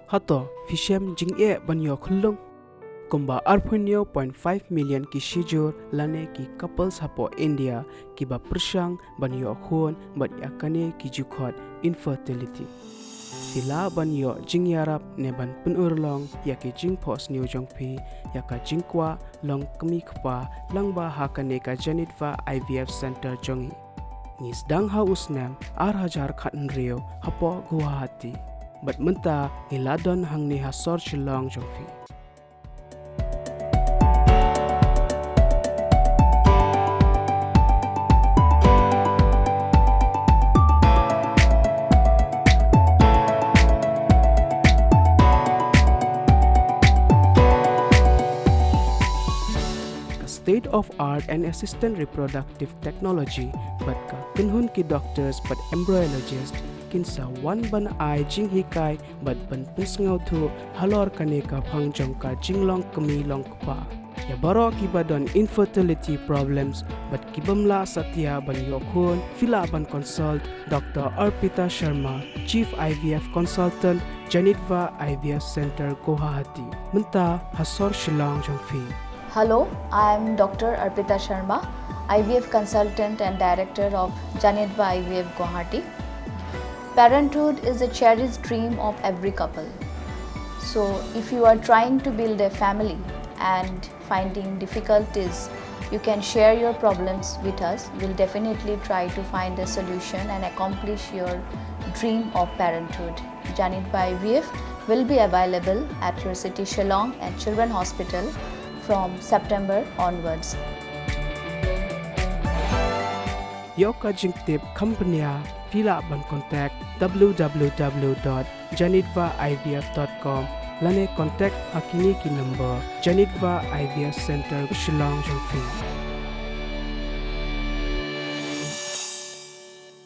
Hato Shem Jingeh banyo Khun Kumba 0.5 million ki shijur lane ki couples hapo India ki ba persang banyo Khun bat yakane ki jukhot infertility. Sila banyo jingyarap ne ban penurlong yake jingpos new jongpi yaka jingkwa long kemi kpa langba hakane ka Janitva IVF Center jongi. Nisdang hausnem hajar khatn rio hapo Guwahati. Bat menta iladon hangni hasor Shillong jongpi. State-of-art and assistant reproductive technology but ka Khun ki doctors but embryologist kinsa one ban ai Jingeh kai but ban pinsngau thu halor kane ka phangjong ka jinglong kami long pa ya baro ki badon infertility problems but kibamla satya ban yokhun fila ban consult Dr. Arpita Sarmah, Chief IVF Consultant, Janitva IVF Center Guwahati menta hasor Shillong jongfi. Hello, I am Dr. Arpita Sarmah, IVF Consultant and Director of Janitva IVF Guwahati. Parenthood is a cherished dream of every couple. So, if you are trying to build a family and finding difficulties, you can share your problems with us. We'll definitely try to find a solution and accomplish your dream of parenthood. Janitva IVF will be available at your city Shillong and Children Hospital from September onwards. Yoka jingtip companya fila ban contact www.janitvaivf.com lane contact hakini ki number Janitva IVF Center Shillong jongfi.